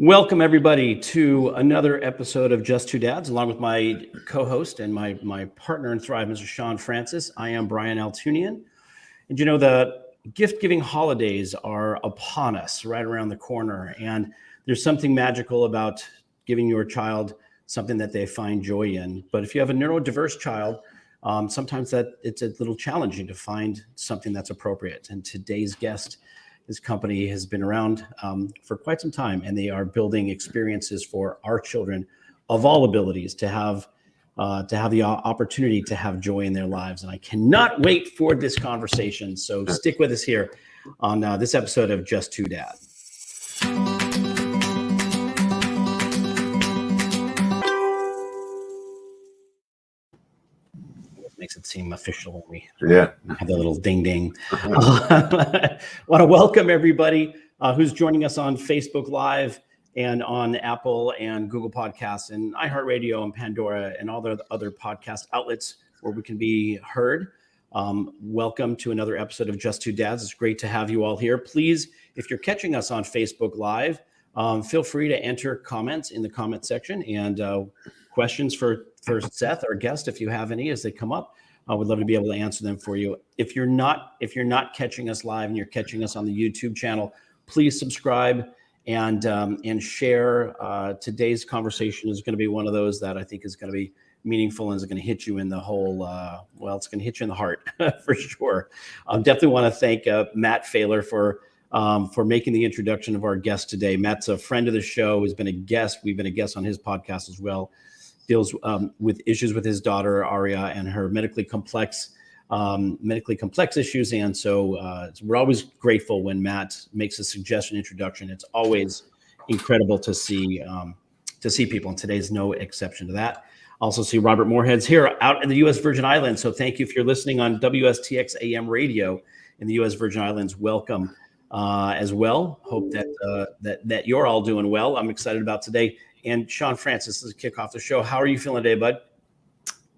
Welcome, everybody, to another episode of Just Two Dads, along with my co-host and my partner in Thrive, Mr. Shawn Francis. I am Brian Altunian. And you know, the gift-giving holidays are upon us, right around the corner. And there's something magical about giving your child something that they find joy in. But if you have a neurodiverse child, sometimes it's a little challenging to find something that's appropriate. And today's guest, his company has been around for quite some time, and they are building experiences for our children of all abilities to have the opportunity to have joy in their lives. And I cannot wait for this conversation. So stick with us here on this episode of Just Two Dad. Makes it seem official when we have the little ding ding. Want to welcome everybody who's joining us on Facebook Live and on Apple and Google Podcasts and iHeartRadio and Pandora and all the other podcast outlets where we can be heard. Welcome to another episode of Just Two Dads. It's great to have you all here. Please, if you're catching us on Facebook Live, feel free to enter comments in the comment section and questions for Seth, our guest, if you have any as they come up. I would love to be able to answer them for you. If you're not catching us live and you're catching us on the YouTube channel, please subscribe and share. Today's conversation is going to be one of those that I think is going to be meaningful and is going to hit you in the whole, it's going to hit you in the heart for sure. Definitely want to thank Matt Failer for making the introduction of our guest today. Matt's a friend of the show, has been a guest. We've been a guest on his podcast as well. Deals with issues with his daughter Aria and her medically complex issues, and so we're always grateful when Matt makes a suggestion introduction. It's always incredible to see people, and today's no exception to that. Also see Robert Moorhead's here out in the U.S. Virgin Islands, so thank you if you're listening on WSTX AM radio in the U.S. Virgin Islands. Welcome as well. Hope that you're all doing well. I'm excited about today. And Shawn Francis, let's kick off the show. How are you feeling today, bud?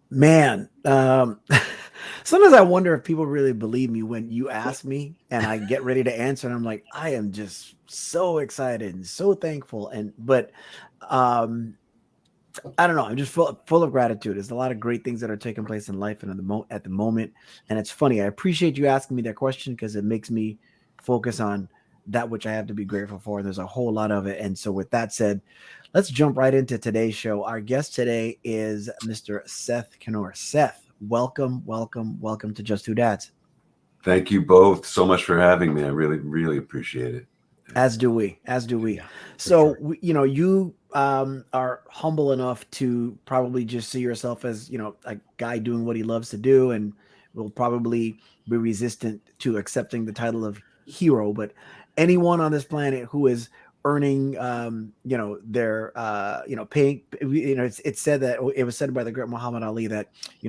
Man, sometimes I wonder if people really believe me when you ask me and I get ready to answer. And I'm like, I am just so excited and so thankful. But I don't know. I'm just full of gratitude. There's a lot of great things that are taking place in life and at the moment. And it's funny. I appreciate you asking me that question because it makes me focus on that which I have to be grateful for. There's a whole lot of it. And so with that said, let's jump right into today's show. Our guest today is Mr. Seth Kanor. Seth, welcome to Just Two Dads. Thank you both so much for having me. I really, really appreciate it. As do we. Yeah, so, sure. You are humble enough to probably just see yourself as, a guy doing what he loves to do, and will probably be resistant to accepting the title of hero. But anyone on this planet who is earning, their, paying, it's said that it was said by the great Muhammad Ali that,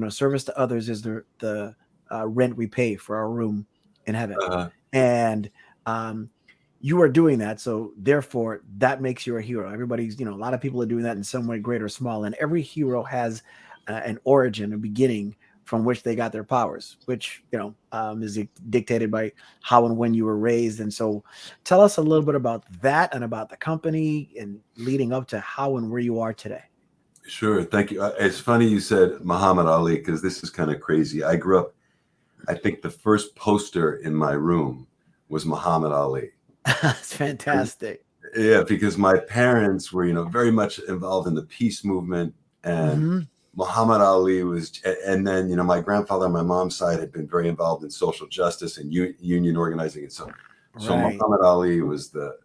service to others is the rent we pay for our room in heaven. And you are doing that. So therefore that makes you a hero. Everybody's, a lot of people are doing that in some way, great or small. And every hero has an origin, a beginning from which they got their powers, which, is dictated by how and when you were raised. And so tell us a little bit about that and about the company and leading up to how and where you are today. Sure. Thank you. It's funny you said Muhammad Ali, because this is kind of crazy. I grew up, I think the first poster in my room was Muhammad Ali. That's fantastic. Yeah, because my parents were, very much involved in the peace movement, and Muhammad Ali was, and then, my grandfather on my mom's side had been very involved in social justice and union organizing. And so Muhammad Ali was the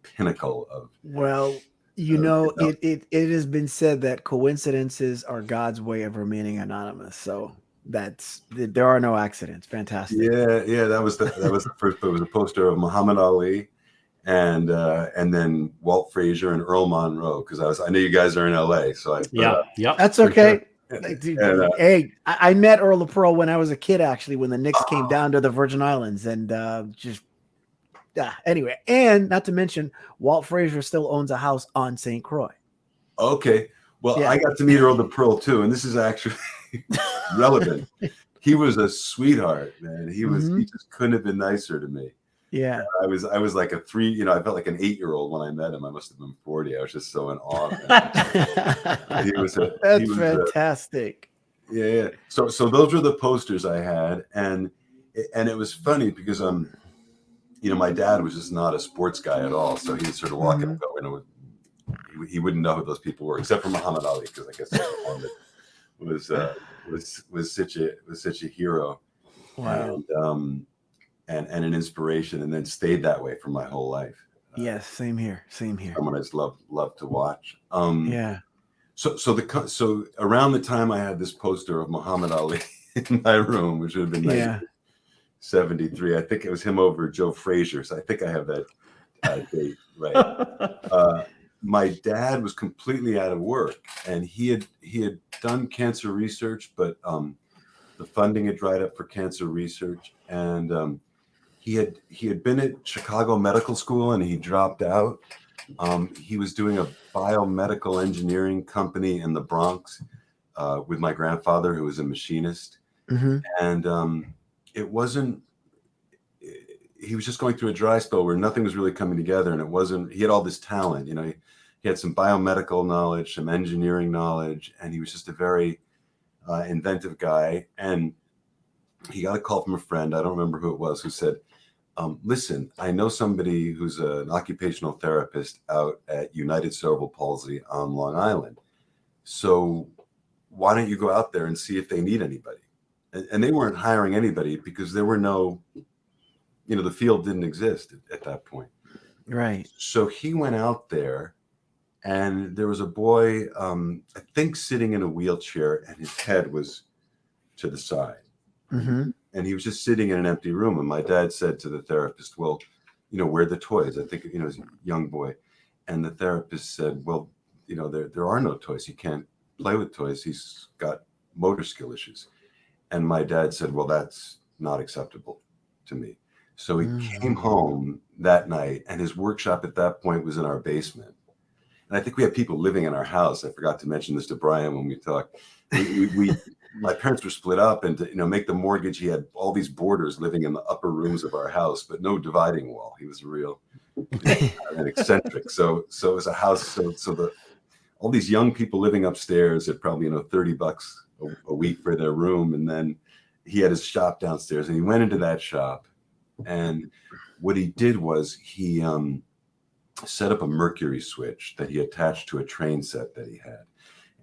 pinnacle of. Well, it has been said that coincidences are God's way of remaining anonymous. So there are no accidents. Fantastic. Yeah. That was the first. It was a poster of Muhammad Ali, and then Walt Frazier and Earl Monroe, because I know you guys are in LA, so that's okay. Sure. Hey, I met Earl of Pearl when I was a kid, actually, when the Knicks came down to the Virgin Islands, and anyway, and not to mention Walt Frazier still owns a house on St. Croix. Okay, well, I got to meet Earl of Pearl too, and this is actually relevant. He was a sweetheart, man. He just couldn't have been nicer to me. Yeah. I was like a 3, you know, I felt like an 8-year-old when I met him. I must have been 40. I was just so in awe of him. That's fantastic. Yeah. So those were the posters I had, and it was funny because you know, my dad was just not a sports guy at all. So he'd sort of walk up, go, you know, he wouldn't know who those people were except for Muhammad Ali, because I guess that's the one that was such a hero. Wow. And an inspiration, and then stayed that way for my whole life. Yes, same here. Someone I just love to watch. Yeah. So around the time I had this poster of Muhammad Ali in my room, which would have been 1973, I think it was him over Joe Frazier. So I think I have that date right. My dad was completely out of work, and he had done cancer research, but the funding had dried up for cancer research, and he had been at Chicago Medical School, and he dropped out. He was doing a biomedical engineering company in the Bronx with my grandfather, who was a machinist. And it wasn't, he was just going through a dry spell where nothing was really coming together. And it wasn't, he had all this talent, you know, he had some biomedical knowledge, some engineering knowledge, and he was just a very inventive guy. And he got a call from a friend, I don't remember who it was, who said, listen, I know somebody who's an occupational therapist out at United Cerebral Palsy on Long Island. So why don't you go out there and see if they need anybody? And they weren't hiring anybody because there were no, you know, the field didn't exist at that point. Right. So he went out there, and there was a boy, I think, sitting in a wheelchair, and his head was to the side. And he was just sitting in an empty room. And my dad said to the therapist, well, you know, where are the toys? I think, you know, as a young boy. And the therapist said, well, you know, there are no toys. He can't play with toys. He's got motor skill issues. And my dad said, well, that's not acceptable to me. So he came home that night, and his workshop at that point was in our basement. And I think we had people living in our house. I forgot to mention this to Brian when we talked. My parents were split up, and to, you know, make the mortgage, he had all these boarders living in the upper rooms of our house, but no dividing wall. He was a real an eccentric. So it was a house. So all these young people living upstairs at probably, you know, $30 a week for their room, and then he had his shop downstairs, and he went into that shop, and what he did was he set up a mercury switch that he attached to a train set that he had,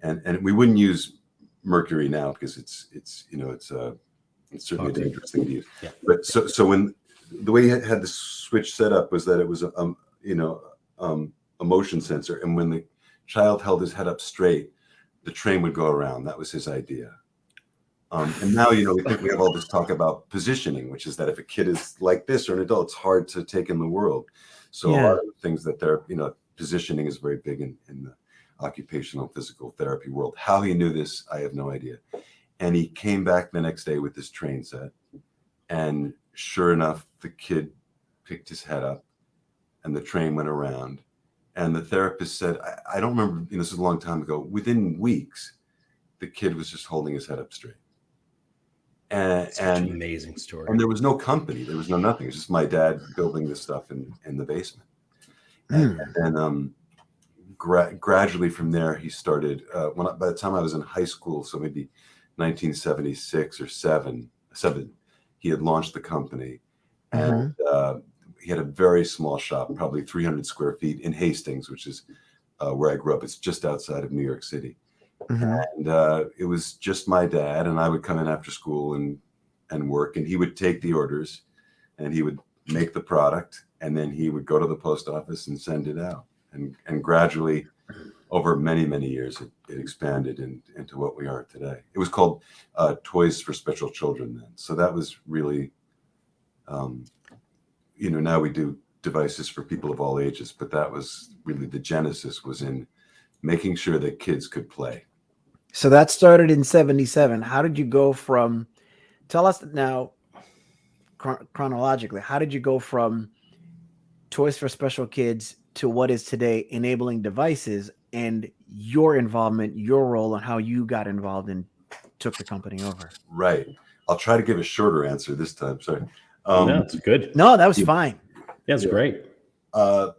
and we wouldn't use mercury now because it's you know, it's certainly a dangerous thing to use. Yeah. But so when the way he had the switch set up was that it was a motion sensor, and when the child held his head up straight, the train would go around. That was his idea. And now, you know, we think we have all this talk about positioning, which is that if a kid is like this or an adult, it's hard to take in the world. So a lot of the things that they're, you know, positioning is very big in the occupational physical therapy world. How he knew this, I have no idea. And he came back the next day with this train set, and sure enough, the kid picked his head up, and the train went around. And the therapist said, I don't remember, you know, this is a long time ago, within weeks, the kid was just holding his head up straight. And an amazing story. And there was no company, there was no nothing. It's just my dad building this stuff in the basement. And then gradually from there, he started, by the time I was in high school, so maybe 1976 or seven, he had launched the company. And he had a very small shop, probably 300 square feet in Hastings, which is where I grew up. It's just outside of New York City. And it was just my dad, and I would come in after school and work, and he would take the orders, and he would make the product, and then he would go to the post office and send it out. And gradually, over many, many years, it expanded into what we are today. It was called Toys for Special Children then. So that was really, you know, now we do devices for people of all ages, but that was really the genesis, was in making sure that kids could play. So that started in 77. How did you go from, tell us now, chronologically, how did you go from Toys for Special Kids to what is today Enabling Devices, and your involvement, your role, and how you got involved and took the company over? Right. I'll try to give a shorter answer this time. Sorry. That's good. No, that was fine. That's great. I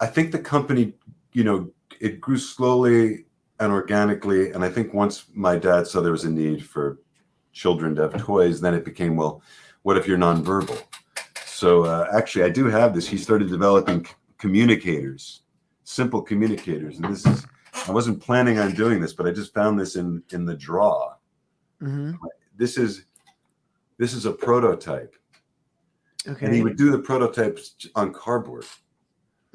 think the company, it grew slowly and organically. And I think once my dad saw there was a need for children to have toys, then it became, well, what if you're nonverbal? So actually, I do have this. He started developing communicators, simple communicators. And I wasn't planning on doing this, but I just found this in the drawer. Mm-hmm. This is a prototype. Okay. And he would do the prototypes on cardboard.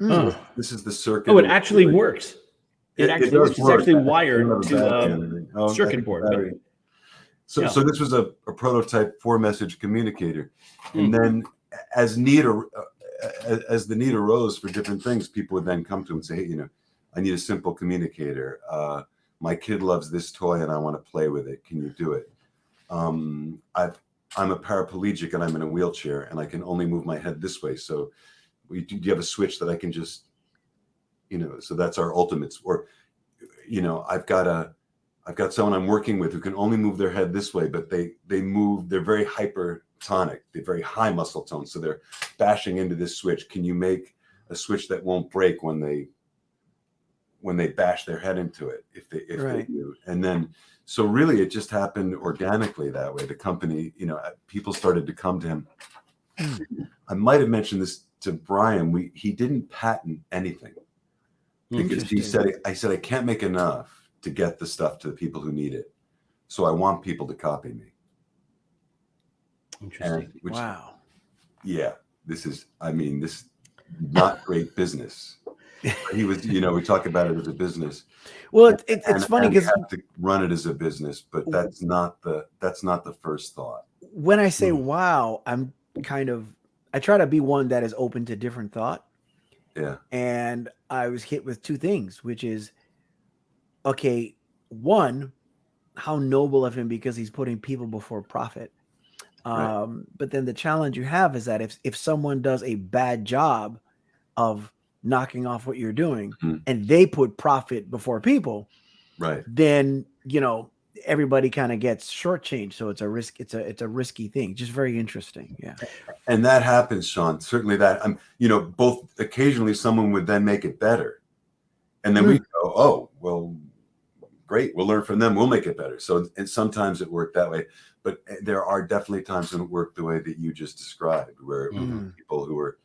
Oh. So this is the circuit. Oh, it actually works. It actually works. It's actually wired to a circuit board. So this was a prototype 4-message communicator. And then as the need arose for different things, people would then come to him and say, hey, I need a simple communicator. My kid loves this toy and I want to play with it. Can you do it? I'm a paraplegic and I'm in a wheelchair and I can only move my head this way. So do you have a switch that I can just, so that's our ultimate. Or, I've got someone I'm working with who can only move their head this way, but they're very hypertonic, they're very high muscle tone. So they're bashing into this switch. Can you make a switch that won't break when they bash their head into it, if they do? And then, so really it just happened organically that way. The company, people started to come to him. I might have mentioned this to Brian. He didn't patent anything because I said, I can't make enough to get the stuff to the people who need it. So I want people to copy me. Interesting. Wow. Yeah, this is not great business. He was, we talk about it as a business. Well, it's funny because have to run it as a business, but that's not the first thought. When I say wow, I try to be one that is open to different thought. Yeah. And I was hit with two things, which is, okay, one, how noble of him because he's putting people before profit. Right. But then the challenge you have is that if someone does a bad job of knocking off what you're doing and they put profit before people, right, then everybody kind of gets shortchanged. So it's a risk. It's a risky thing. Just very interesting. Yeah. And that happens, Shawn. Certainly that. Both occasionally someone would then make it better, and then we go, oh well, great. We'll learn from them. We'll make it better. So and sometimes it worked that way, but there are definitely times when it worked the way that you just described, where people who were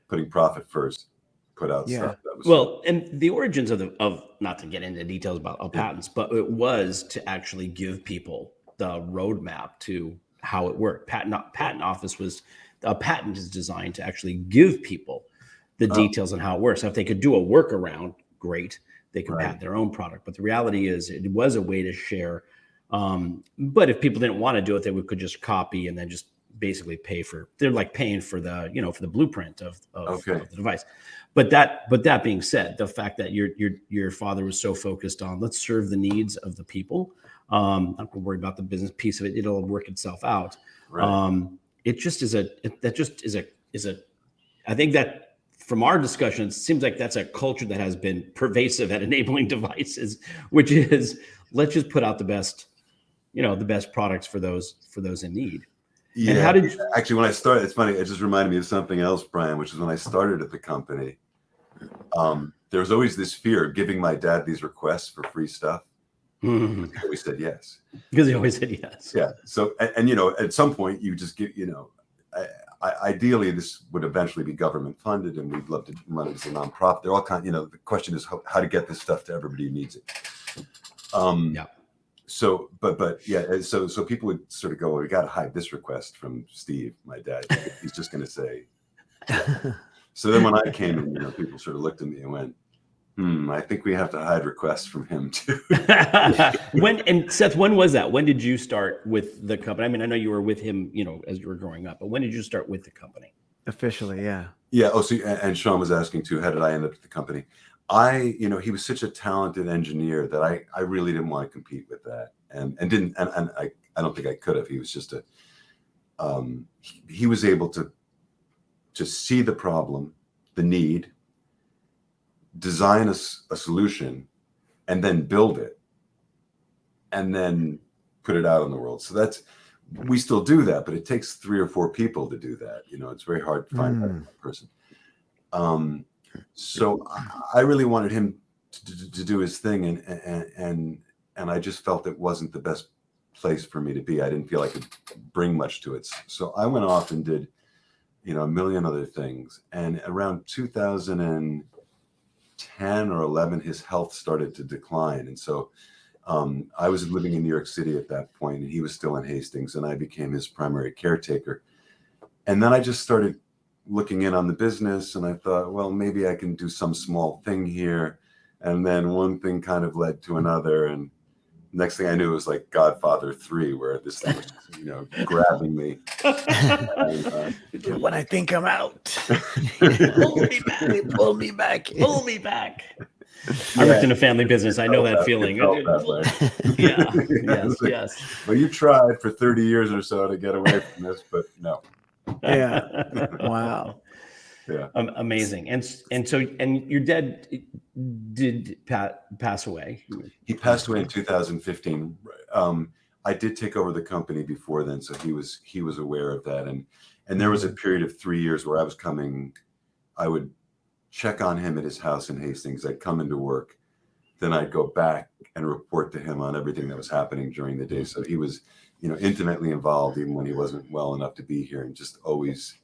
putting profit first put out stuff that was and the origins of not to get into details about patents, but it was to actually give people the roadmap to how it worked. Patent office was a patent is designed to actually give people the details on how it works. So if they could do a workaround, great, they could patent their own product. But the reality is, it was a way to share. But if people didn't want to do it, they could just copy and then just basically they're like paying for the for the blueprint of the device. But that being said, the fact that your father was so focused on let's serve the needs of the people, I'm not worried about the business piece of it, it'll work itself out. Right. It just is I think that from our discussion, it seems like that's a culture that has been pervasive at enabling devices, which is let's just put out the best products for those in need. Yeah. And how did actually, when I started, it's funny, it just reminded me of something else, Brian, which is when I started at the company, there was always this fear of giving my dad these requests for free stuff. He always said yes. Because he always said yes. Yeah. So, and at some point you just get, ideally this would eventually be government funded and we'd love to run it as a nonprofit. They're all the question is how to get this stuff to everybody who needs it. So, but yeah, so people would sort of go, well, we got to hide this request from Steve, my dad. He's just going to say. Yeah. So then when I came in, people sort of looked at me and went, I think we have to hide requests from him too. Seth, when was that? When did you start with the company? I mean, I know you were with him, as you were growing up, but when did you start with the company? Officially, yeah. Yeah. Oh, so, and Shawn was asking too, how did I end up at the company? He was such a talented engineer that I really didn't want to compete with that, and I don't think I could have. He was just he was able to see the problem, the need, design a solution, and then build it, and then put it out in the world. So that's we still do that, but it takes 3 or 4 people to do that. You know, it's very hard to find that person. So I really wanted him to do his thing, and I just felt it wasn't the best place for me to be. I didn't feel I could bring much to it. So I went off and did, you know, a million other things. And around 2010 or 11, his health started to decline. And so I was living in New York City at that point, and he was still in Hastings, and I became his primary caretaker. And then I just started looking in on the business, and I thought, well, maybe I can do some small thing here. And then one thing kind of led to another, and next thing I knew, it was like Godfather 3, where this thing was, you know, grabbing me. And, when I think I'm out, Pull me back. pull me back. Pull me back. I worked in a family business. I know that feeling. Yeah. Yes. Well, you tried for 30 years or so to get away from this, but no. Yeah. Wow. Yeah. Amazing. And so your dad did pass away. He passed away in 2015. I did take over the company before then, so he was aware of that. And there was a period of 3 years where I would check on him at his house in Hastings. I'd come into work, then I'd go back and report to him on everything that was happening during the day. So he was, you know, intimately involved even when he wasn't well enough to be here, and just always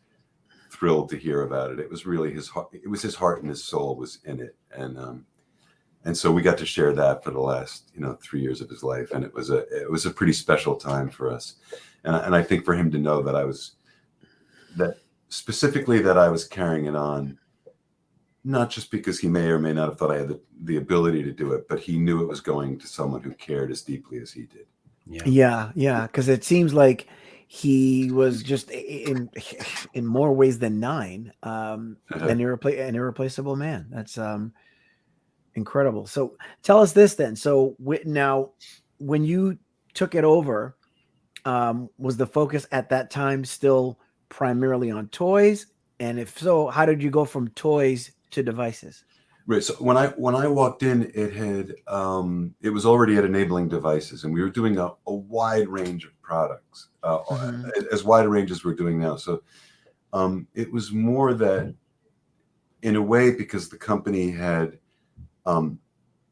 thrilled to hear about it. It was really his heart. It was his heart and his soul was in it. And so we got to share that for the last, you know, 3 years of his life. And it was a pretty special time for us. And I think for him to know that I was carrying it on, not just because he may or may not have thought I had the ability to do it, but he knew it was going to someone who cared as deeply as he did. Yeah. Because it seems like he was just in more ways than 9, an irreplaceable man. That's incredible. So tell us this then. So now, when you took it over, was the focus at that time still primarily on toys? And if so, how did you go from toys to devices? Right. So when I walked in, it was already at enabling devices, and we were doing a wide range of products, as wide a range as we're doing now. So it was more that, in a way, because the company had,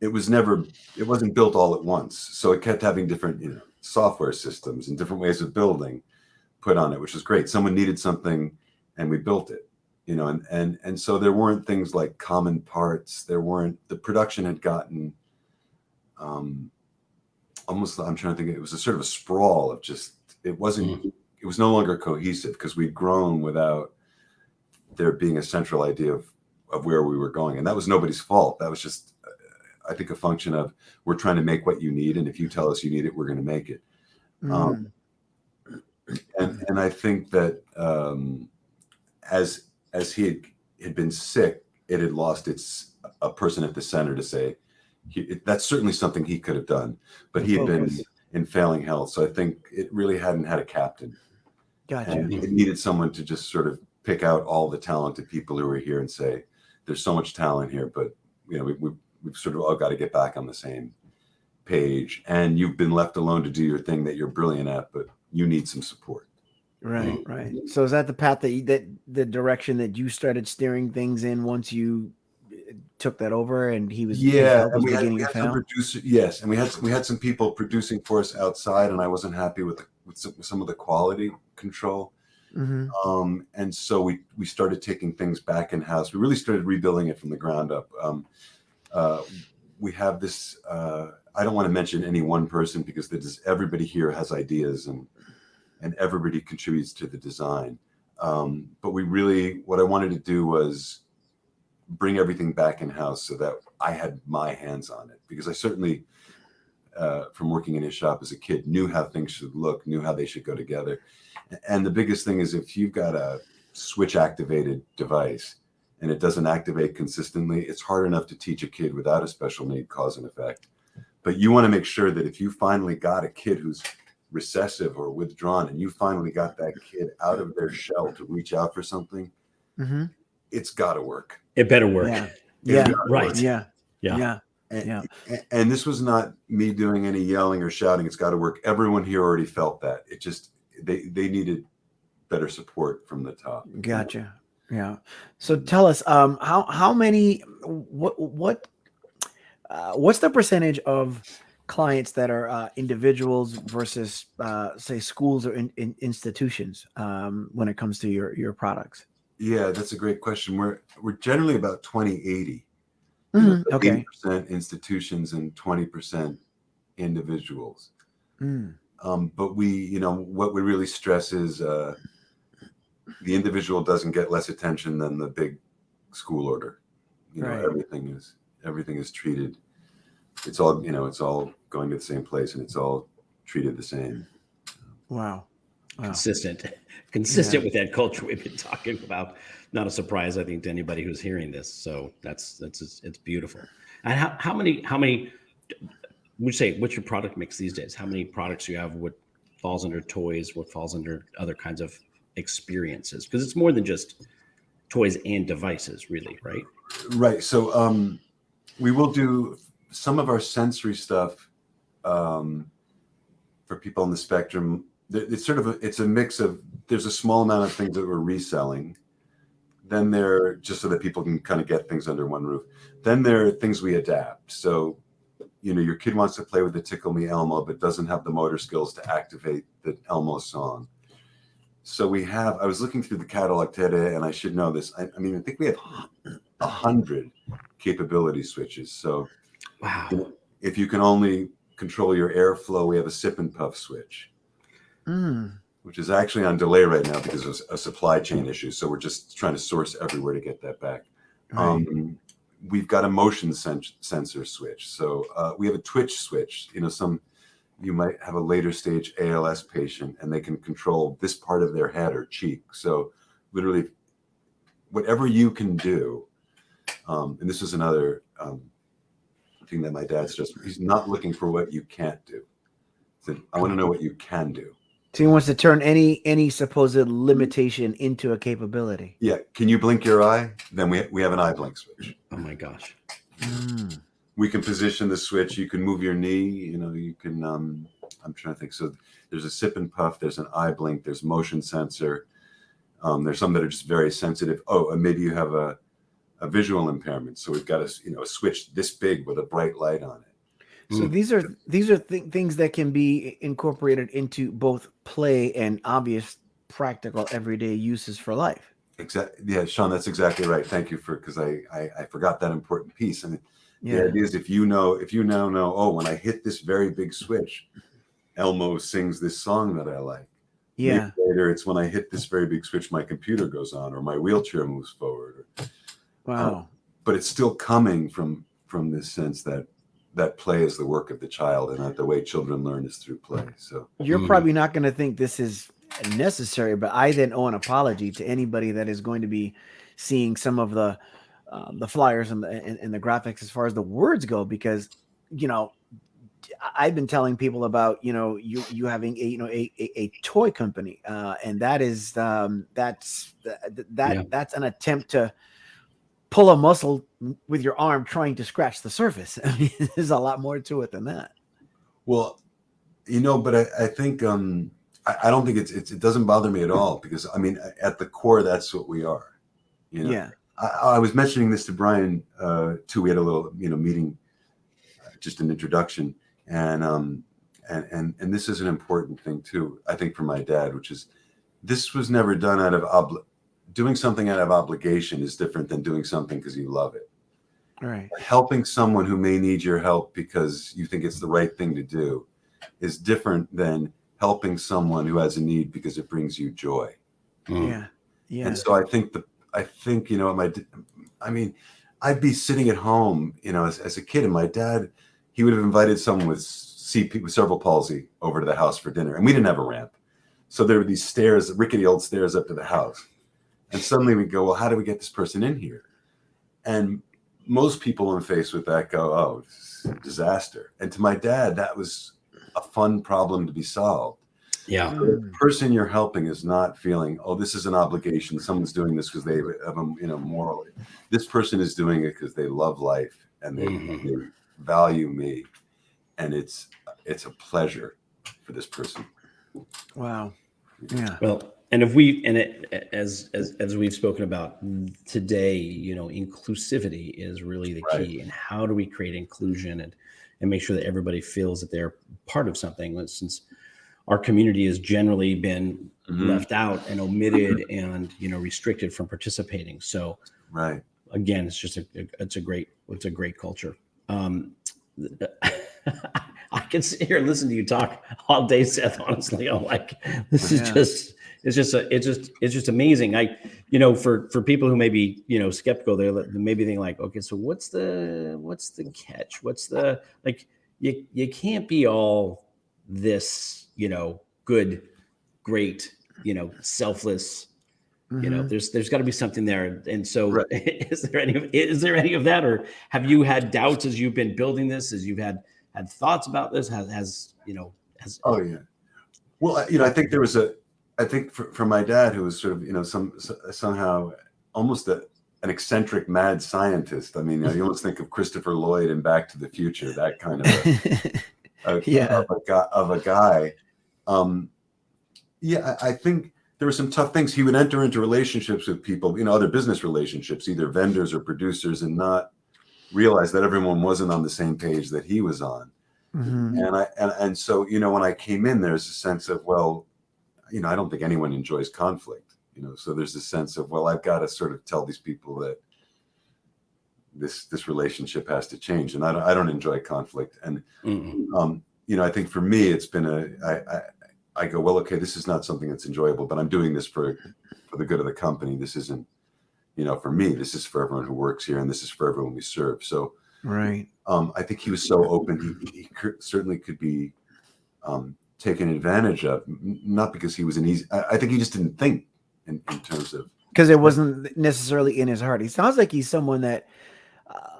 it wasn't built all at once. So it kept having different, you know, software systems and different ways of building put on it, which was great. Someone needed something, and we built it. You know, and so there weren't things like common parts. The production had gotten almost, I'm trying to think, it was a sort of a sprawl of just, it was no longer cohesive, because we'd grown without there being a central idea of where we were going. And that was nobody's fault. That was just, I think, a function of, we're trying to make what you need, and if you tell us you need it, we're going to make it. And I think that as he had been sick, it had lost a person at the center to say, that's certainly something he could have done, but he had been in failing health. So I think it really hadn't had a captain. Gotcha. And it needed someone to just sort of pick out all the talented people who were here and say, there's so much talent here, but, you know, we've sort of all got to get back on the same page. And you've been left alone to do your thing that you're brilliant at, but you need some support. Right. So is that the path that the direction that you started steering things in once you took that over, and he was and we had some producers, yes, and we had some people producing for us outside, and I wasn't happy with some of the quality control. And so we started taking things back in house. We really started rebuilding it from the ground up. We have this. I don't want to mention any one person, because everybody here has ideas, and everybody contributes to the design. But what I wanted to do was bring everything back in house so that I had my hands on it, because I certainly, from working in his shop as a kid, knew how things should look, knew how they should go together. And the biggest thing is, if you've got a switch activated device and it doesn't activate consistently, it's hard enough to teach a kid without a special need cause and effect. But you want to make sure that if you finally got a kid who's recessive or withdrawn, and you finally got that kid out of their shell to reach out for something, it's got to work. It better work. Yeah. Right. Work. Yeah. And this was not me doing any yelling or shouting. It's got to work. Everyone here already felt that. they needed better support from the top. Gotcha. Yeah. So tell us, how many, what's the percentage of clients that are individuals versus say schools or institutions when it comes to your products? Yeah, that's a great question. We're generally about 20-80. Okay. 80% institutions and 20% individuals. But what we really stress is the individual doesn't get less attention than the big school order. Right. Everything is treated. It's all going to the same place, and it's all treated the same. Wow. Consistent with that culture we've been talking about. Not a surprise, I think, to anybody who's hearing this. So it's beautiful. And how many would you say, what's your product mix these days? How many products you have? What falls under toys? What falls under other kinds of experiences? Because it's more than just toys and devices, really, right? Right. So we will do some of our sensory stuff for people on the spectrum. It's a mix of, there's a small amount of things that we're reselling. Then there, just so that people can kind of get things under one roof. Then there are things we adapt. So, your kid wants to play with the Tickle Me Elmo, but doesn't have the motor skills to activate the Elmo song. So I was looking through the catalog today, and I should know this. I think we have 100 capability switches. So wow. If you can only control your airflow, we have a sip and puff switch. Which is actually on delay right now because of a supply chain issue. So we're just trying to source everywhere to get that back. Right. We've got a motion sensor switch. So we have a twitch switch. You might have a later stage ALS patient and they can control this part of their head or cheek. So literally whatever you can do. And this is another thing that my dad stressed. He's not looking for what you can't do. So I want to know what you can do. So he wants to turn any supposed limitation into a capability. Yeah. Can you blink your eye? Then we have an eye blink switch. Oh my gosh. We can position the switch. You can move your knee. You can. I'm trying to think. So there's a sip and puff. There's an eye blink. There's motion sensor. There's some that are just very sensitive. Oh, and maybe you have a visual impairment. So we've got a switch this big with a bright light on it. So these are things that can be incorporated into both play and obvious practical everyday uses for life. Exactly. Yeah, Shawn, that's exactly right. Thank you because I forgot that important piece. I mean, the idea is if you now know, oh, when I hit this very big switch, Elmo sings this song that I like. Yeah. Maybe later it's when I hit this very big switch, my computer goes on or my wheelchair moves forward. Wow. But it's still coming from this sense that play is the work of the child and that the way children learn is through play. So you're probably not going to think this is necessary, but I then owe an apology to anybody that is going to be seeing some of the flyers and the graphics as far as the words go, because I've been telling people about you having a toy company, and that is that's an attempt to pull a muscle with your arm trying to scratch the surface. I mean, there's a lot more to it than that. Well, but I think I don't think it doesn't bother me at all, because I mean, at the core, that's what we are. Yeah. I was mentioning this to Brian too. We had a little meeting, just an introduction, and this is an important thing too, I think, for my dad, which is this was never done out of doing something out of obligation is different than doing something because you love it. Right. Helping someone who may need your help because you think it's the right thing to do is different than helping someone who has a need because it brings you joy. Yeah. And so I think I'd be sitting at home, as a kid, and my dad, he would have invited someone with cerebral palsy over to the house for dinner, and we didn't have a ramp. So there were these stairs, rickety old stairs up to the house. And suddenly we go, well, how do we get this person in here? And most people when faced with that go, oh, it's a disaster. And to my dad, that was a fun problem to be solved. Yeah. The person you're helping is not feeling, oh, this is an obligation. Someone's doing this because they have morally. This person is doing it because they love life and they value me. And it's a pleasure for this person. Wow. Yeah. Well, and if we, and it, as we've spoken about today, inclusivity is really the key. And how do we create inclusion and make sure that everybody feels that they're part of something? Since our community has generally been left out and omitted and, restricted from participating. So again, it's just it's a great culture. I can sit here and listen to you talk all day, Seth. Honestly, I'm like, this is it's just amazing. For people who may be, skeptical, they're maybe thinking like, okay, so what's the catch? What's the, like, you can't be all this, good, great, selfless. There's got to be something there. And so is there any of that, or have you had doubts as you've been building this, as you've had thoughts about this? Oh yeah. Well, I think there was for my dad, who was sort of, somehow almost an eccentric mad scientist. I mean, you almost think of Christopher Lloyd in Back to the Future, that kind of a guy. I think there were some tough things. He would enter into relationships with people, other business relationships, either vendors or producers, and not realize that everyone wasn't on the same page that he was on. And so, when I came in, there's a sense of, well, I don't think anyone enjoys conflict, so there's a sense of, well, I've got to sort of tell these people that this relationship has to change. And I don't enjoy conflict. And, I think for me, it's been I go, well, okay, this is not something that's enjoyable, but I'm doing this for the good of the company. This isn't, for me, this is for everyone who works here, and this is for everyone we serve. So, I think he was so open. He certainly could be taken advantage of, not because he was an easy. I think he just didn't think in terms of, because it wasn't necessarily in his heart. He sounds like he's someone that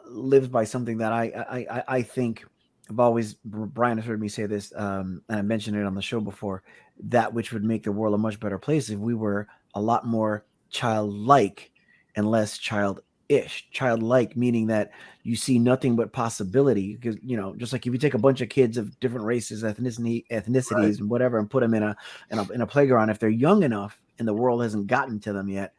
lives by something that I think. I've always, Brian has heard me say this, and I mentioned it on the show before, that which would make the world a much better place if we were a lot more childlike and less childish. Childlike meaning that you see nothing but possibility, because, just like if you take a bunch of kids of different races, ethnicities and whatever, and put them in a playground, if they're young enough and the world hasn't gotten to them yet,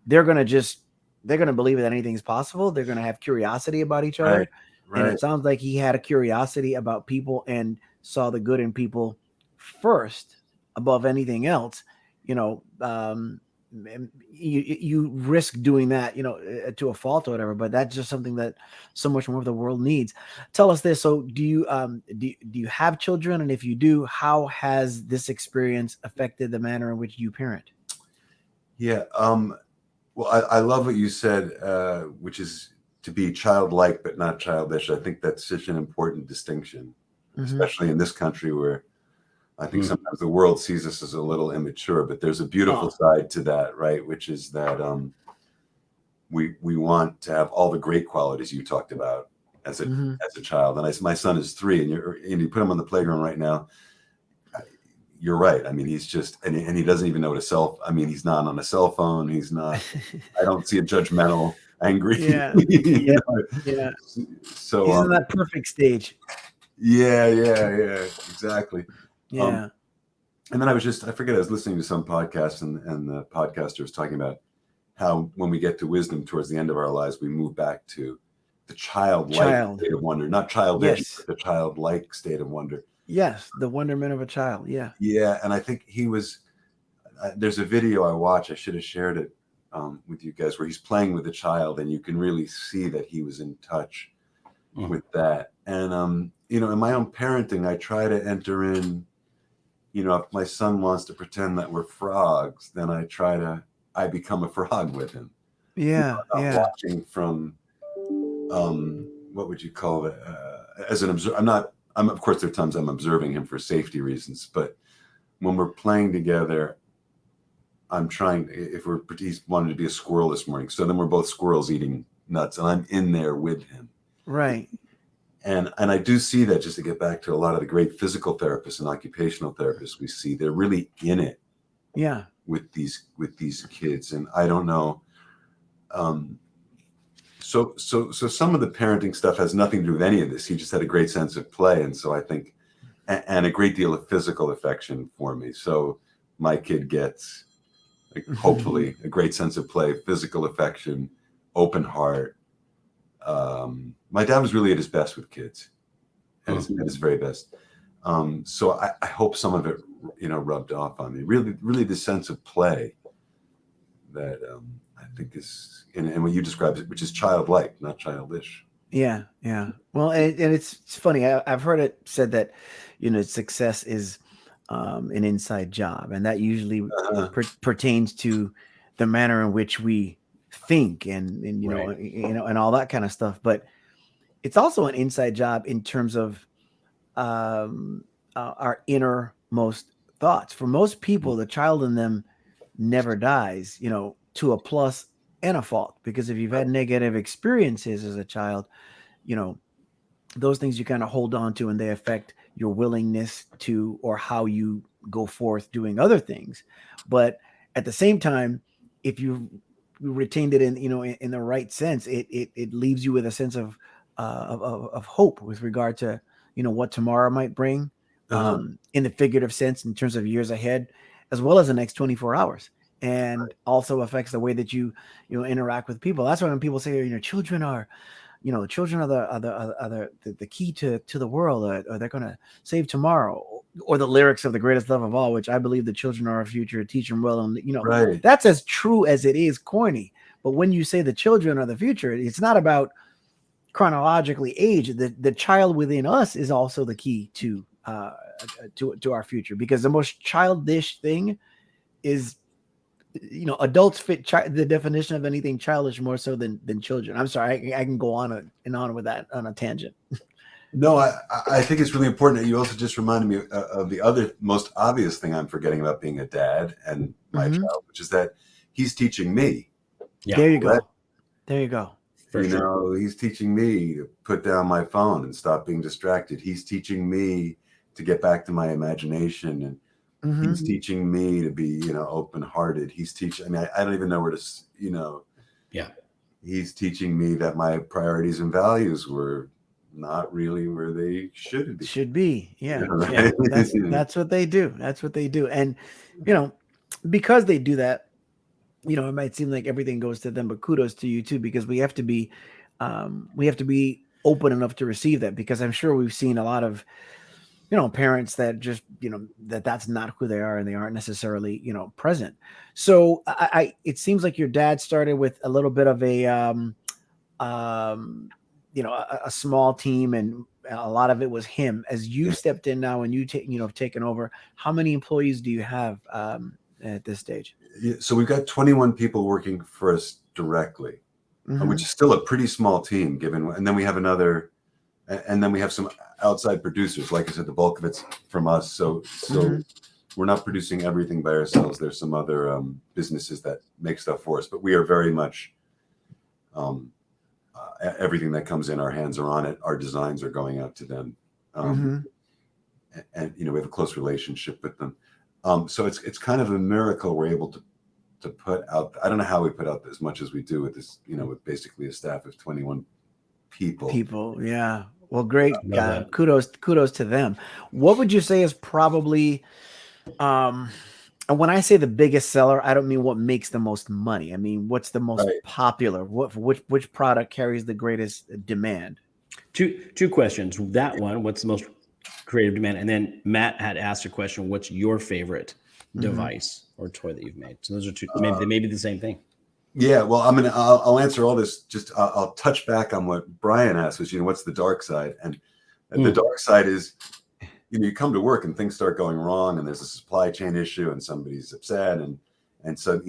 they're going to believe that anything's possible. They're going to have curiosity about each other. And it sounds like he had a curiosity about people and saw the good in people first above anything else. You risk doing that, to a fault or whatever, but that's just something that so much more of the world needs. Tell us this. So do you have children? And if you do, how has this experience affected the manner in which you parent? Yeah. Well, I love what you said, which is to be childlike, but not childish. I think that's such an important distinction, especially in this country where I think sometimes the world sees us as a little immature, but there's a beautiful side to that, right? Which is that we want to have all the great qualities you talked about as a child. And my son is 3, and you put him on the playground right now. You're right. I mean, he's just, and he doesn't even know he's not on a cell phone. He's not, I don't see a judgmental, angry. Yeah. So he's in that perfect stage. Yeah, exactly. Yeah. And then I was listening to some podcast, and the podcaster was talking about how when we get to wisdom towards the end of our lives, we move back to the childlike state of wonder, not childish, but the childlike state of wonder. Yes, the wonderment of a child. Yeah. Yeah, and I think he was. There's a video I watched. I should have shared it with you guys, where he's playing with a child, and you can really see that he was in touch with that. And in my own parenting, I try to enter in. If my son wants to pretend that we're frogs, then I become a frog with him. Yeah, I'm watching from, what would you call it? As an observer, of course, there are times I'm observing him for safety reasons, but when we're playing together, I'm trying, he's wanted to be a squirrel this morning. So then we're both squirrels eating nuts, and I'm in there with him. Right. And I do see that, just to get back to a lot of the great physical therapists and occupational therapists we see, they're really in it. Yeah. With these kids. And I don't know. So some of the parenting stuff has nothing to do with any of this. He just had a great sense of play. And so I think, and a great deal of physical affection for me. So my kid gets, like, hopefully a great sense of play, physical affection, open heart. My dad was really at his best with kids, at his very best. So I hope some of it, rubbed off on me. Really the sense of play that I think is, and what you described, which is childlike, not childish. Yeah. Well, and it's funny. I've heard it said that, success is an inside job, and that usually pertains to the manner in which we think and and all that kind of stuff. But it's also an inside job in terms of our innermost thoughts. For most people, the child in them never dies, to a plus and a fault, because if you've had negative experiences as a child, those things you kind of hold on to, and they affect your willingness to, or how you go forth doing other things. But at the same time, if you retained it in the right sense, it leaves you with a sense of hope with regard to, what tomorrow might bring, in the figurative sense, in terms of years ahead, as well as the next 24 hours. And also affects the way that you interact with people. That's why when people say, children are the key to the world, or they're going to save tomorrow, or the lyrics of The Greatest Love of All, which I believe the children are our future, teach them well. And that's as true as it is corny. But when you say the children are the future, it's not about chronologically age. The child within us is also the key to our future, because the most childish thing is, adults fit the definition of anything childish more so than children. I'm sorry, I can go on and on with that on a tangent. No, I think it's really important that you also just reminded me of the other most obvious thing I'm forgetting about being a dad and my child, which is that he's teaching me. Yeah. There you go. There you go. He's teaching me to put down my phone and stop being distracted. He's teaching me to get back to my imagination, and he's teaching me to be, open-hearted. He's teaching, I don't even know where to, he's teaching me that my priorities and values were not really where they should be. Yeah. That's what they do. That's what they do. And, because they do that, it might seem like everything goes to them, but kudos to you too, because we have to be open enough to receive that, because I'm sure we've seen a lot of, parents that just, that's not who they are, and they aren't necessarily, present. So it seems like your dad started with a little bit of a small team, and a lot of it was him. As you stepped in now and taken over, how many employees do you have at this stage? So we've got 21 people working for us directly, which is still a pretty small team and then we have and then we have some outside producers. Like I said, the bulk of it's from us. So we're not producing everything by ourselves. There's some other businesses that make stuff for us, but we are very much, everything that comes in, our hands are on it. Our designs are going out to them. And we have a close relationship with them. So it's kind of a miracle we're able to put out. I don't know how we put out as much as we do with this, with basically a staff of 21 people. Yeah. Well, great. Kudos to them. What would you say is probably, and when I say the biggest seller, I don't mean what makes the most money. I mean, what's the most popular? Which product carries the greatest demand? Two questions. That one, what's the most creative demand? And then Matt had asked a question, what's your favorite device or toy that you've made? So those are two, maybe they may be the same thing. Yeah, well, I'll answer all this. Just I'll touch back on what Brian asked, which, what's the dark side? And the dark side is, you come to work and things start going wrong, and there's a supply chain issue, and somebody's upset, and so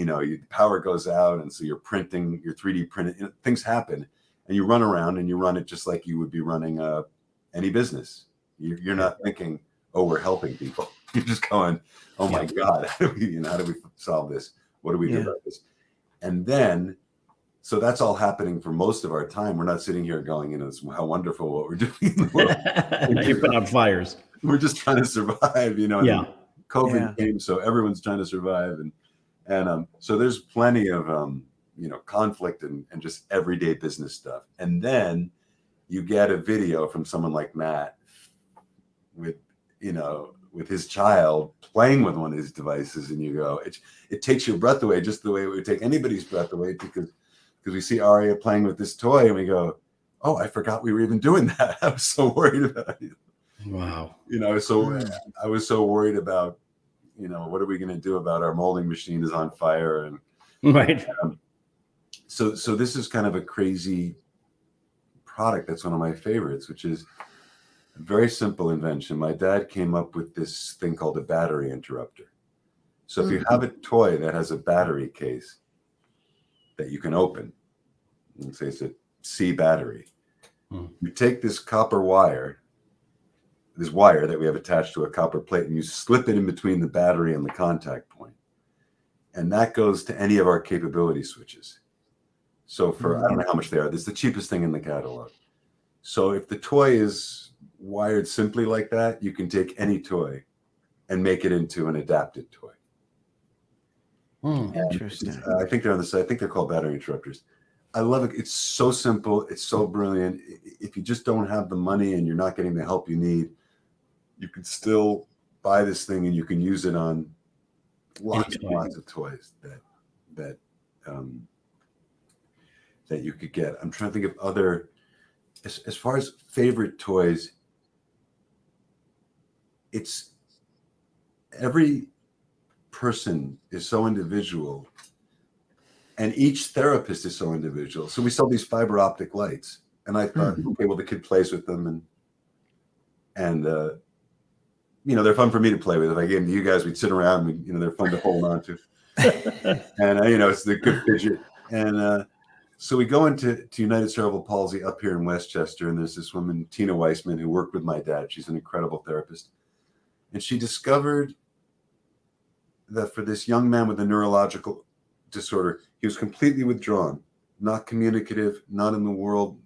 power goes out, and so you're 3D printing, things happen, and you run around and you run it just like you would be running any business. You're not thinking, oh, we're helping people. You're just going, oh my God, how do we solve this? What do we do about this? And then, so that's all happening for most of our time. We're not sitting here going, how wonderful what we're doing in the world. You're putting out fires. We're just trying to survive, COVID came, so everyone's trying to survive. And so there's plenty of, conflict and just everyday business stuff. And then you get a video from someone like Matt with, with his child playing with one of his devices, and you go, it takes your breath away, just the way it would take anybody's breath away, because we see Arya playing with this toy and we go, oh, I forgot we were even doing that. I was so worried about it. Wow. I was so worried about, what are we going to do about our molding machine is on fire, and right. So this is kind of a crazy product that's one of my favorites, which is a very simple invention. My dad came up with this thing called a battery interrupter. So if you have a toy that has a battery case that you can open, let's say it's a C battery, you take this copper wire, this wire that we have attached to a copper plate, and you slip it in between the battery and the contact point. And that goes to any of our capability switches. So for, I don't know how much they are, this is the cheapest thing in the catalog. So if the toy is wired simply like that, you can take any toy and make it into an adapted toy. Interesting. I think they're on the side. I think they're called battery interrupters. I love it. It's so simple. It's so brilliant. If you just don't have the money and you're not getting the help you need, you can still buy this thing and you can use it on lots and lots of toys that you could get. I'm trying to think of other, as far as favorite toys, it's every person is so individual, and each therapist is so individual. So we sell these fiber optic lights, and I thought, okay, well, the kid plays with them, and they're fun for me to play with. If I gave them to you guys, we'd sit around, and they're fun to hold on to, and it's the good fidget. And so we go into United Cerebral Palsy up here in Westchester, and there's this woman, Tina Weissman, who worked with my dad. She's an incredible therapist, and she discovered that for this young man with a neurological disorder, he was completely withdrawn, not communicative, not in the world,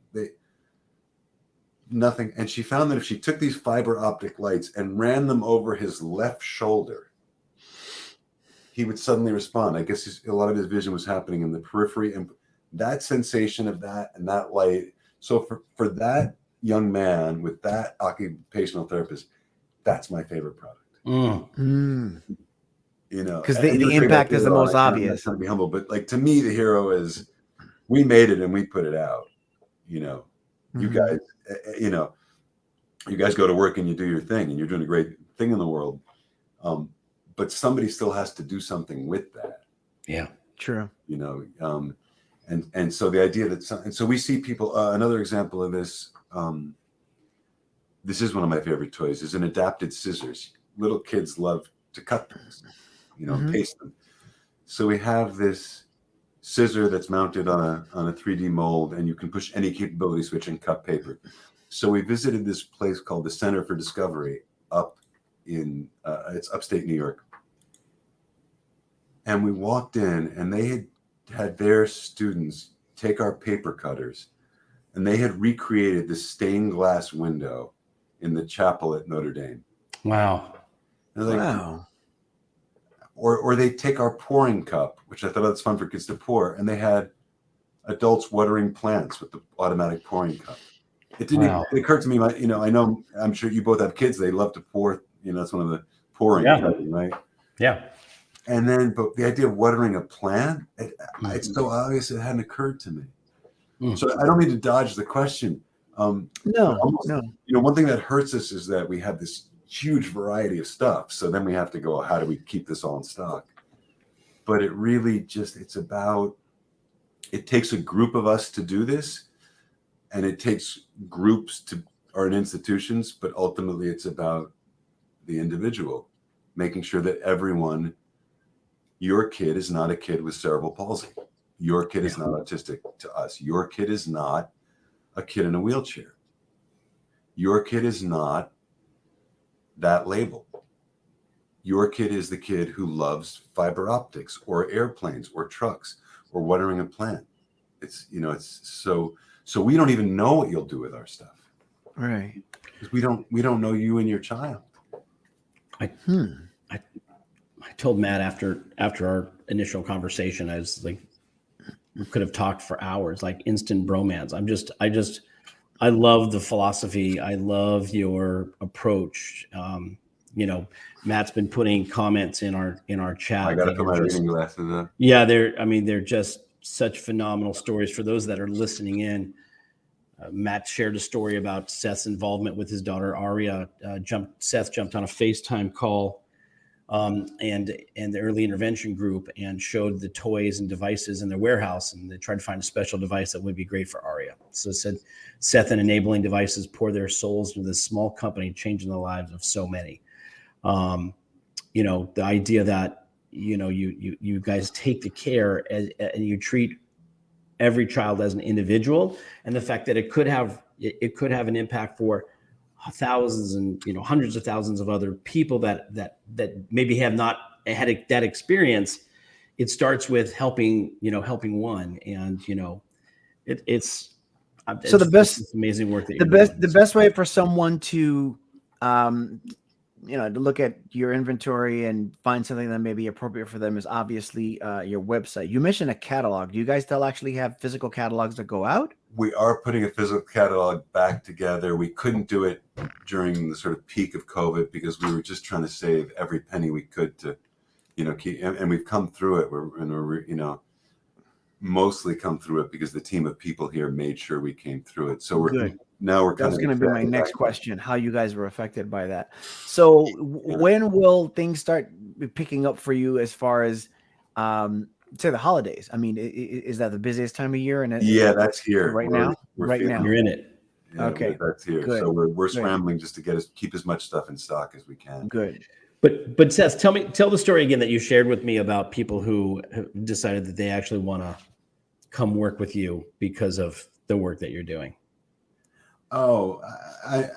nothing. And she found that if she took these fiber optic lights and ran them over his left shoulder, he would suddenly respond. I guess a lot of his vision was happening in the periphery, and that sensation of that and that light. So for that young man with that occupational therapist, that's my favorite product. Because the impact is the most obvious. I'm trying to be humble, but like, to me, the hero is, we made it and we put it out. You guys, you guys go to work and you do your thing, and you're doing a great thing in the world. But somebody still has to do something with that. Yeah, true. And so the idea that so we see people. Another example of this. This is one of my favorite toys. Is an adapted scissors. Little kids love to cut things, paste them. So we have this scissor that's mounted on a 3D mold, and you can push any capability switch and cut paper. So we visited this place called the Center for Discovery up in it's upstate New York, and we walked in, and they had their students take our paper cutters, and they had recreated this stained glass window in the chapel at Notre Dame. Wow. Wow. Or they take our pouring cup, which I thought that's fun for kids to pour, and they had adults watering plants with the automatic pouring cup. It didn't even, it occurred to me, I'm sure you both have kids. They love to pour, that's one of the pouring, right? Yeah. And then, but the idea of watering a plant, it's so obvious it hadn't occurred to me. So I don't mean to dodge the question. No. One thing that hurts us is that we have this huge variety of stuff. So then we have to go, how do we keep this all in stock? But it really it takes a group of us to do this, and it takes groups or institutions, but ultimately it's about the individual, making sure that your kid is not a kid with cerebral palsy. Your kid is not autistic to us. Your kid is not a kid in a wheelchair. Your kid is not that label. Your kid is the kid who loves fiber optics or airplanes or trucks or watering a plant. It's so we don't even know what you'll do with our stuff. Right. Because we don't know you and your child. I told Matt after our initial conversation, I was like, we could have talked for hours, like instant bromance. I love the philosophy. I love your approach. Matt's been putting comments in our chat. I got to put my reading glasses on. Yeah, they're just such phenomenal stories for those that are listening in. Matt shared a story about Seth's involvement with his daughter Aria. Seth jumped on a FaceTime call and the early intervention group and showed the toys and devices in their warehouse, and they tried to find a special device that would be great for Aria. So said Seth and enabling devices pour their souls into this small company, changing the lives of so many. The idea that you guys take the care and you treat every child as an individual, and the fact that it could have an impact for thousands and hundreds of thousands of other people that maybe have not had that experience. It starts with helping one, and it's amazing work that the best way for someone to to look at your inventory and find something that may be appropriate for them is obviously your website. You mentioned a catalog. Do you guys still actually have physical catalogs that go out? We are putting a physical catalog back together. We couldn't do it during the sort of peak of COVID because we were just trying to save every penny we could to, keep, and we've come through it. We're mostly come through it because the team of people here made sure we came through it. So we're good. Now we're That's going to be my next question, how you guys were affected by that. So when will things start picking up for you as far as, say, the holidays? I mean, is that the busiest time of year? And that's here. Right now? Right now. You're in it. Yeah, okay. That's here. Good. So we're scrambling just to keep as much stuff in stock as we can. Good. But Seth, tell the story again that you shared with me about people who have decided that they actually want to come work with you because of the work that you're doing. Oh, I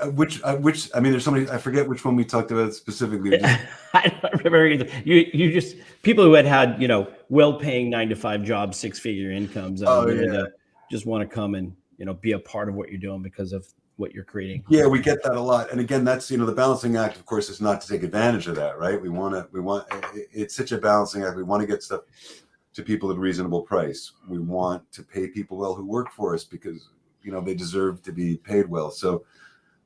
mean, there's so many, I forget which one we talked about specifically. I don't remember either. You just, people who had, well-paying 9-to-5 jobs, 6-figure incomes, just want to come and, be a part of what you're doing because of what you're creating. Yeah, we get that a lot. And again, that's, the balancing act, of course, is not to take advantage of that, right? It's such a balancing act. We want to get stuff to people at a reasonable price. We want to pay people well who work for us because, they deserve to be paid well. So,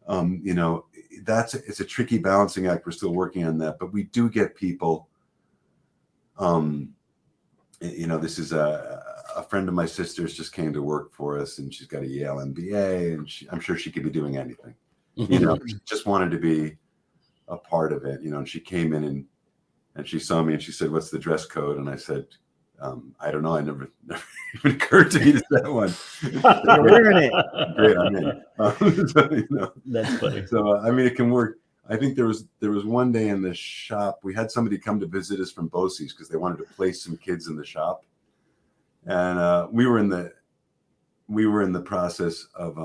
it's a tricky balancing act. We're still working on that, but we do get people. This is a friend of my sister's just came to work for us, and she's got a Yale MBA, and I'm sure she could be doing anything. She just wanted to be a part of it. And she came in and she saw me and she said, "What's the dress code?" And I said, I don't know. I never even occurred to me to say that one. You're wearing it. Great, I'm in. That's funny. So I mean, it can work. I think there was one day in the shop we had somebody come to visit us from BOCES because they wanted to place some kids in the shop, and we were in the process of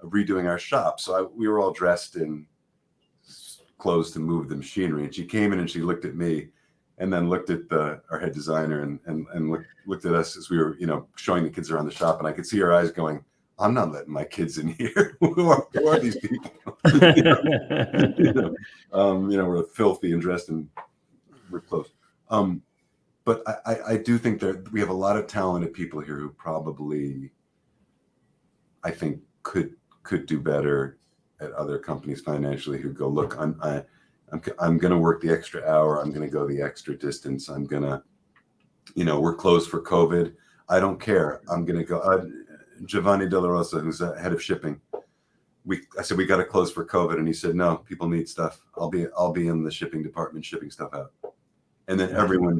redoing our shop. So we were all dressed in clothes to move the machinery, and she came in and she looked at me. And then looked at our head designer and looked at us as we were, showing the kids around the shop. And I could see her eyes going, "I'm not letting my kids in here. Who are these people?" We're filthy and dressed and we're close. But I do think that we have a lot of talented people here who probably, I think, could do better at other companies financially. Who go, "Look, I'm going to work the extra hour. I'm going to go the extra distance. I'm going to, we're closed for COVID. I don't care. I'm going to go." Giovanni De La Rosa, who's head of shipping, I said, "We got to close for COVID." And he said, "No, people need stuff. I'll be in the shipping department, shipping stuff out." And then everyone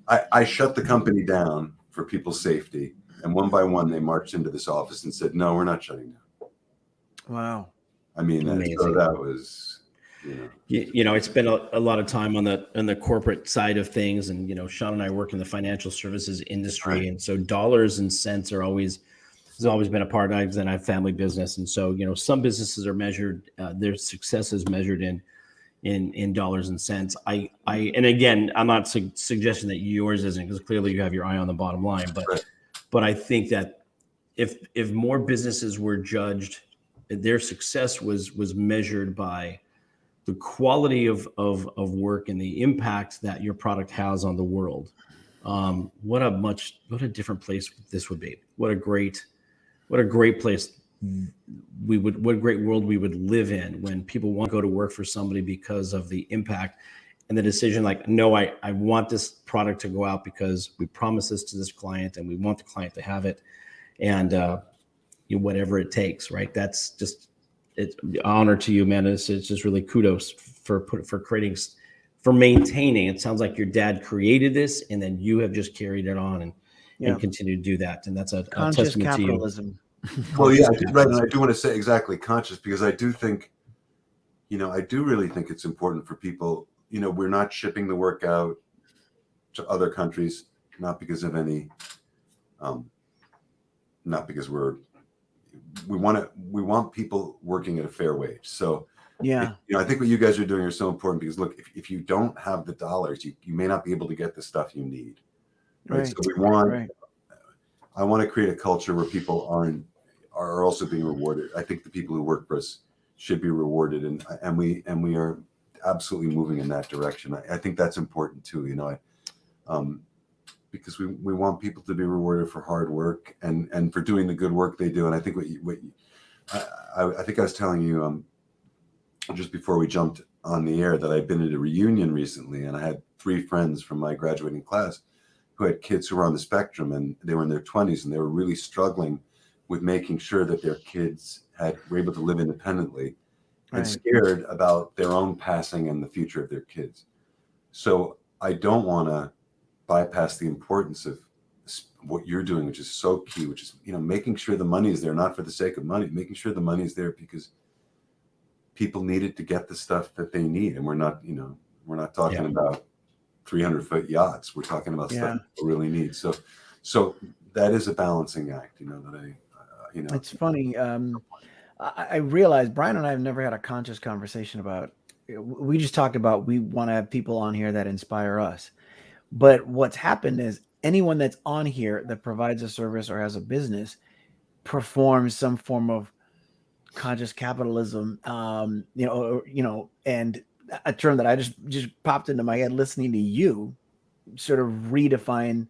I shut the company down for people's safety. And one by one, they marched into this office and said, "No, we're not shutting down." Wow. I mean, so that was, it's been a lot of time on the corporate side of things, and Shawn and I work in the financial services industry, right. And so dollars and cents has always been a part. I have family business, and so some businesses are measured, their success is measured in dollars and cents. And again, I'm not suggesting that yours isn't, because clearly you have your eye on the bottom line, but I think that if more businesses were judged, their success was measured by the quality of work and the impact that your product has on the world. What a different place this would be. What a great place what a great world we would live in when people want to go to work for somebody because of the impact and the decision, like, no, I want this product to go out because we promised this to this client and we want the client to have it, and whatever it takes, right? That's just, it's honor to you, man. It's just really kudos for creating, for maintaining. It sounds like your dad created this and then you have just carried it on and continue to do that. And that's a testament capitalism. to you. Well, yeah, right. And I do want to say exactly conscious, because I do think, I do really think it's important for people, we're not shipping the work out to other countries, not because of any, not because we want people working at a fair wage. So, I think what you guys are doing are so important, because look, if you don't have the dollars, you may not be able to get the stuff you need. Right. So I want to create a culture where people are also being rewarded. I think the people who work for us should be rewarded, and we are absolutely moving in that direction. I think that's important too, because we want people to be rewarded for hard work and for doing the good work they do. And I think I think I was telling you just before we jumped on the air that I'd been at a reunion recently, and I had 3 friends from my graduating class who had kids who were on the spectrum, and they were in their 20s, and they were really struggling with making sure that their kids were able to live independently, and scared about their own passing and the future of their kids. So I don't want to bypass the importance of what you're doing, which is so key, which is, making sure the money is there, not for the sake of money, making sure the money is there because people need it to get the stuff that they need. And we're not talking about 300-foot yachts. We're talking about stuff people really need. So that is a balancing act, that It's funny. I realized Brian and I have never had a conscious conversation about, we just talked about, we want to have people on here that inspire us. But what's happened is anyone that's on here that provides a service or has a business performs some form of conscious capitalism, and a term that I just popped into my head listening to you sort of redefine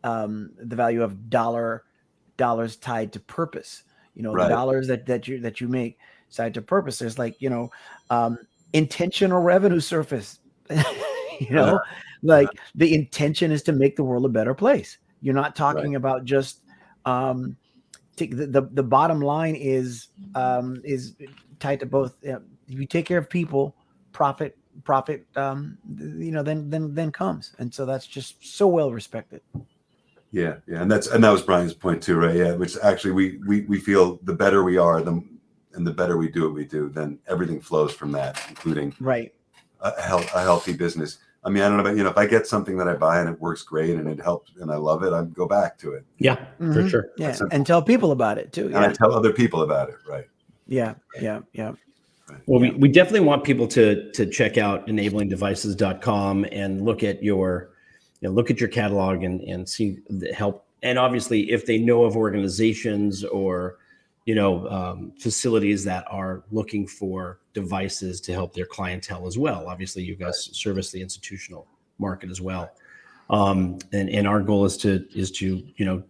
the value of dollars tied to purpose. The dollars that you make tied to purpose. There's like, intentional revenue surface. Like the intention is to make the world a better place. You're not talking about just the bottom line is tied to both. If you take care of people, profit then comes. And so that's just so well respected. Yeah. And that was Brian's point too, right? Yeah. Which actually we feel the better we are, and the better we do what we do, then everything flows from that, including a healthy business. I mean, I don't know about, if I get something that I buy and it works great and it helps and I love it, I go back to it. Yeah, for sure. Yeah. And tell people about it too. And I tell other people about it. Right. Yeah. Well, we definitely want people to check out enablingdevices.com and look at your catalog and see the help. And obviously, if they know of organizations or, facilities that are looking for devices to help their clientele as well. Obviously, you guys service the institutional market as well. And our goal is to,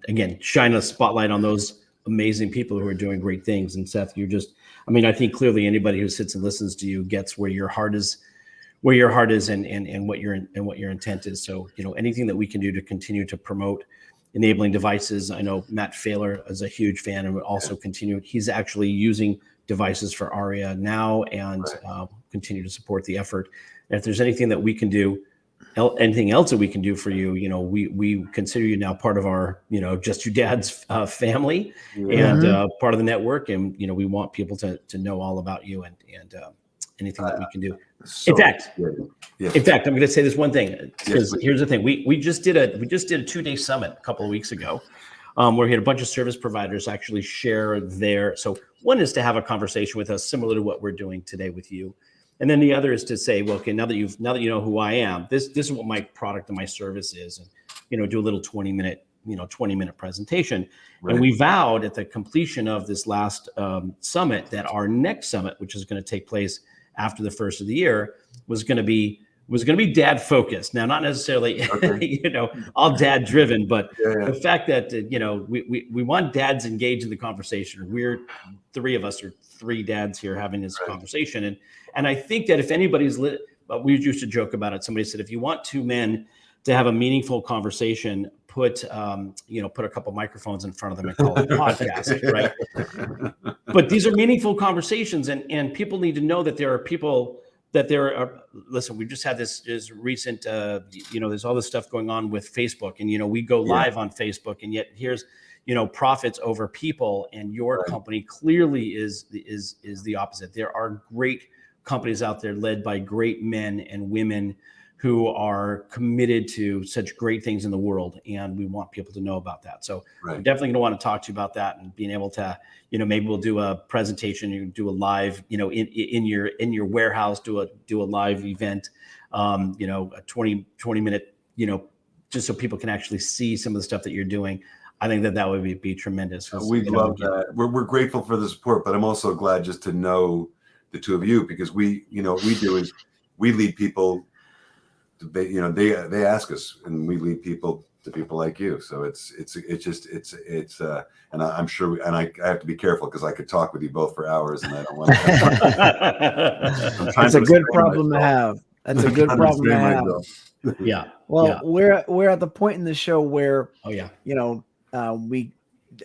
again, shine a spotlight on those amazing people who are doing great things. And Seth, I think clearly anybody who sits and listens to you gets where your heart is and what your intent is. So, anything that we can do to continue to promote enabling devices. I know Matt Failer is a huge fan and would also continue. He's actually using devices for ARIA now and continue to support the effort. And if there's anything that we can do, anything else that we can do for you, we consider you now part of our, Just Your Dad's family and part of the network. And, we want people to know all about you and anything that we can do. In fact, I'm going to say this one thing, because here's the thing. We just did a 2-day summit a couple of weeks ago where we had a bunch of service providers actually share so one is to have a conversation with us similar to what we're doing today with you. And then the other is to say, well, okay, now that you know who I am, this is what my product and my service is, and, do a little 20-minute presentation. Right. And we vowed at the completion of this last summit that our next summit, which is going to take place after the first of the year, was going to be was going to be dad focused. Now, not necessarily, you know, all dad driven, but the fact that, you know, we want dads engaged in the conversation. We're three of us, or three dads here having this conversation. And I think that if anybody's we used to joke about it. Somebody said, if you want two men to have a meaningful conversation, put a couple microphones in front of them and call it a podcast, right? But these are meaningful conversations, and people need to know that there are people listen, we just had this recent, there's all this stuff going on with Facebook, and, you know, we go live on Facebook, and yet here's, you know, profits over people, and your company clearly is the opposite. There are great companies out there led by great men and women who are committed to such great things in the world, and we want people to know about that. So we're definitely going to want to talk to you about that, and being able to, you know, maybe we'll do a presentation, you do a live, you know, in your warehouse, do a live event, you know, a 20 minute, you know, just so people can actually see some of the stuff that you're doing. I think that would be tremendous. We'd love that. We're grateful for the support, but I'm also glad just to know the two of you, because we, you know, what we do is we lead people. They ask us, and we lead people to people like you. So it's and I'm sure, and I have to be careful because I could talk with you both for hours, and I don't want to. That's a good problem to have. That's a good problem to have. Yeah. Well, we're at the point in the show where, you know, we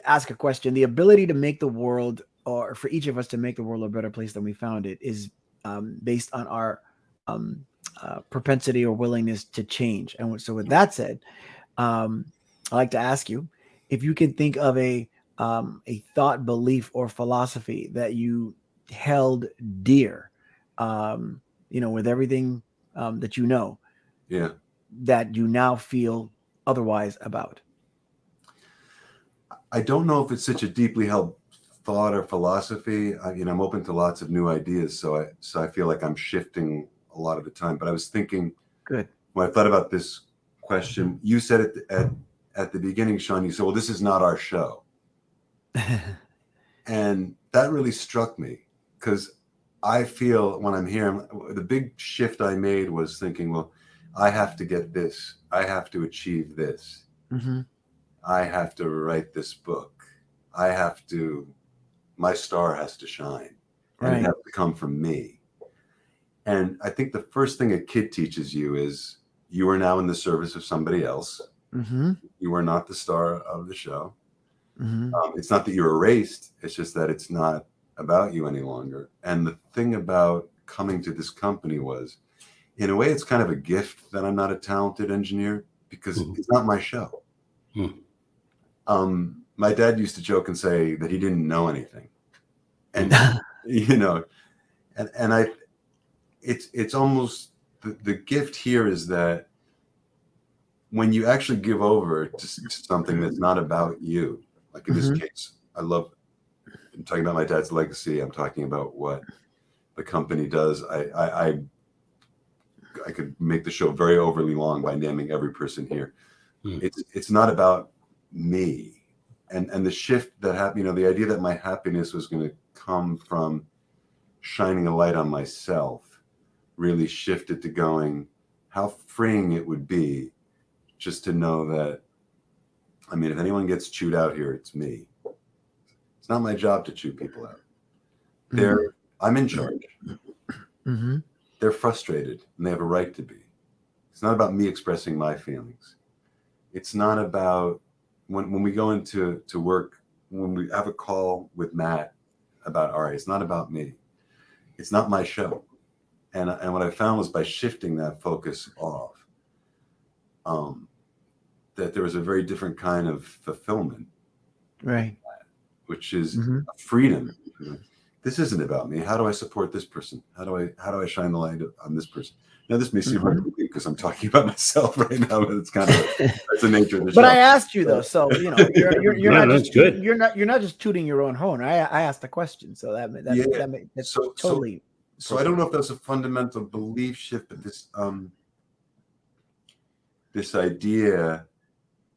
ask a question. The ability to make the world, or for each of us to make the world a better place than we found it, is based on our propensity or willingness to change. And so with that said, I'd like to ask you if you can think of a thought, belief, or philosophy that you held dear, you know, with everything that you know, that you now feel otherwise about. I don't know if it's such a deeply held thought or philosophy. I'm open to lots of new ideas, so I feel like I'm shifting a lot of the time. But I was thinking, when I thought about this question, you said it at the beginning, Shawn. You said, "Well, this is not our show," and that really struck me, because I feel when I'm here, the big shift I made was thinking, well, I have to get this, I have to achieve this, I have to write this book, my star has to shine, and it has to come from me. And I think the first thing a kid teaches you is you are now in the service of somebody else. You are not the star of the show. It's not that you're erased. It's just that it's not about you any longer. And the thing about coming to this company was, in a way, it's kind of a gift that I'm not a talented engineer, because it's not my show. My dad used to joke and say that he didn't know anything. And, you know, and it's almost the gift here is that when you actually give over to something that's not about you, like in this case, I'm talking about my dad's legacy. I'm talking about what the company does. I could make the show very overly long by naming every person here. It's not about me. And the shift that happened, you know, the idea that my happiness was going to come from shining a light on myself really shifted to going, how freeing it would be just to know that, I mean, if anyone gets chewed out here, it's me. It's not my job to chew people out. I'm in charge. They're frustrated, and they have a right to be. It's not about me expressing my feelings. It's not about when we go into work, when we have a call with Matt about, all right, it's not about me. It's not my show. And what I found was by shifting that focus off, that there was a very different kind of fulfillment, which is a freedom. This isn't about me. How do I support this person? How do I shine the light on this person? Now, this may seem hard to believe because I'm talking about myself right now, but it's kind of that's the nature of the show. But I asked you though, so you know, you're not just good. You're not just tooting your own horn. I asked a question, so that's totally. So I don't know if that's a fundamental belief shift, but this idea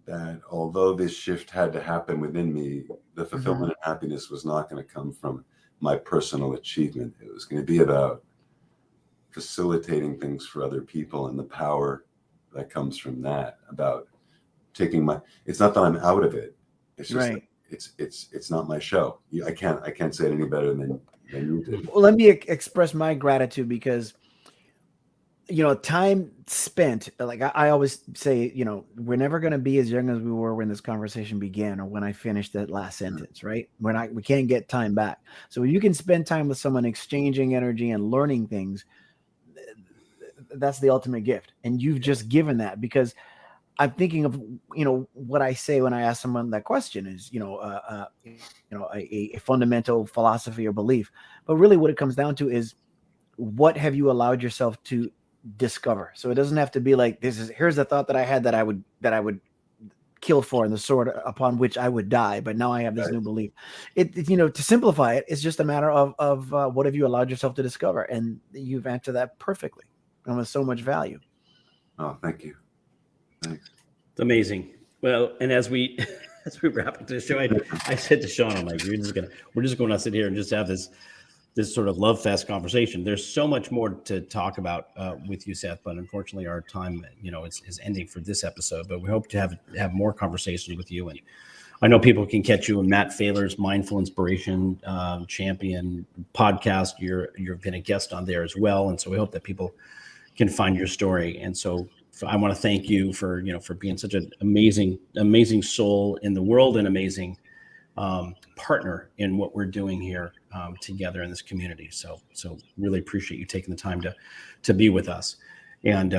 that although this shift had to happen within me, the fulfillment and happiness was not going to come from my personal achievement. It was going to be about facilitating things for other people and the power that comes from that, about taking it's not that I'm out of it. It's just right. it's not my show. I can't say it any better than you did. Well, let me express my gratitude because, time spent, like I always say, we're never going to be as young as we were when this conversation began or when I finished that last sentence, right? We can't get time back. So you can spend time with someone exchanging energy and learning things. That's the ultimate gift. And you've just given that, because I'm thinking of, what I say when I ask someone that question is, a fundamental philosophy or belief. But really what it comes down to is, what have you allowed yourself to discover? So it doesn't have to be like, here's the thought that I had that I would kill for, and the sword upon which I would die. But now I have this new belief. To simplify it, it's just a matter of what have you allowed yourself to discover? And you've answered that perfectly and with so much value. Oh, thank you. Thanks. It's amazing. Well, and as we wrap up the show, I said to Shawn, I'm like, we're just going to sit here and just have this sort of love fest conversation. There's so much more to talk about with you, Seth, but unfortunately our time, is ending for this episode. But we hope to have more conversations with you. And I know people can catch you in Matt Failer's Mindful Inspiration Champion podcast. You've been a guest on there as well, and so we hope that people can find your story. And so I want to thank you for being such an amazing soul in the world, and amazing partner in what we're doing here together in this community. So really appreciate you taking the time to be with us. And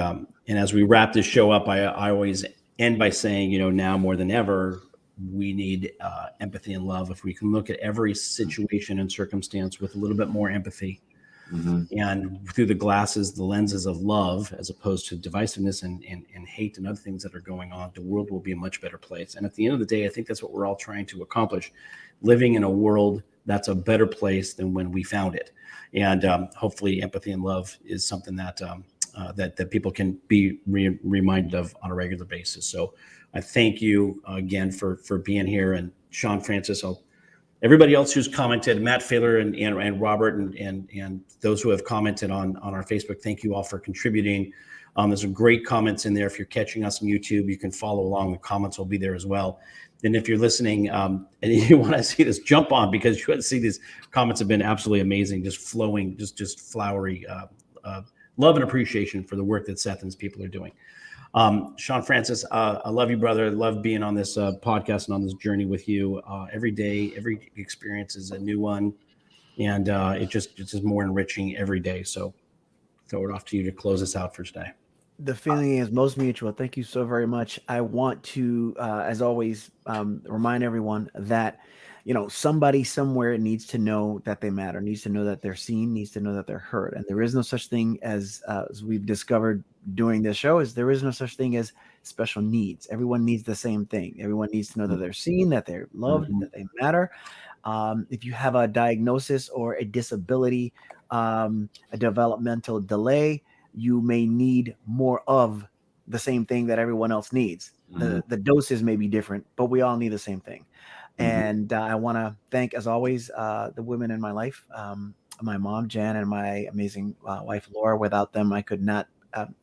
as we wrap this show up, I always end by saying, now more than ever, we need empathy and love. If we can look at every situation and circumstance with a little bit more empathy, and through the lenses of love, as opposed to divisiveness and hate and other things that are going on, the world will be a much better place. And at the end of the day, I think that's what we're all trying to accomplish, living in a world that's a better place than when we found it. And hopefully empathy and love is something that that people can be reminded of on a regular basis. So I thank you again for being here. And Shawn, Francis, everybody else who's commented, Matt Failer and Robert and those who have commented on our Facebook, thank you all for contributing. There's some great comments in there. If you're catching us on YouTube, you can follow along. The comments will be there as well. And if you're listening and you want to see this, jump on, because you want to see these comments have been absolutely amazing, just flowing, just flowery love and appreciation for the work that Seth and his people are doing. Shawn, Francis, I love you, brother. I love being on this podcast and on this journey with you. Every day, every experience is a new one, and it's just more enriching every day. So throw it off to you to close us out for today. The feeling is most mutual. Thank you so very much. I want to, as always, remind everyone that, somebody somewhere needs to know that they matter, needs to know that they're seen, needs to know that they're heard. And there is no such thing as we've discovered doing this show, there is no such thing as special needs. Everyone needs the same thing. Everyone needs to know that they're seen, that they're loved, that they matter. If you have a diagnosis or a disability, a developmental delay, you may need more of the same thing that everyone else needs. The doses may be different, but we all need the same thing. And I want to thank, as always, the women in my life, my mom, Jan, and my amazing wife, Laura. Without them, I could not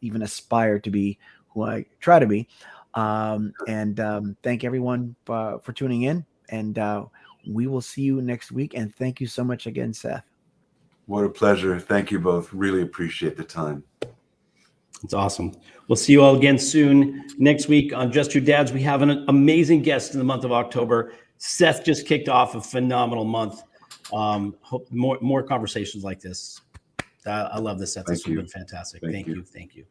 even aspire to be who I try to be. And thank everyone for tuning in. And we will see you next week. And thank you so much again, Seth. What a pleasure. Thank you both. Really appreciate the time. It's awesome. We'll see you all again soon. Next week on Just Two Dads, we have an amazing guest in the month of October. Seth just kicked off a phenomenal month. Hope more conversations like this. I love this, Seth. This has been fantastic. Thank you.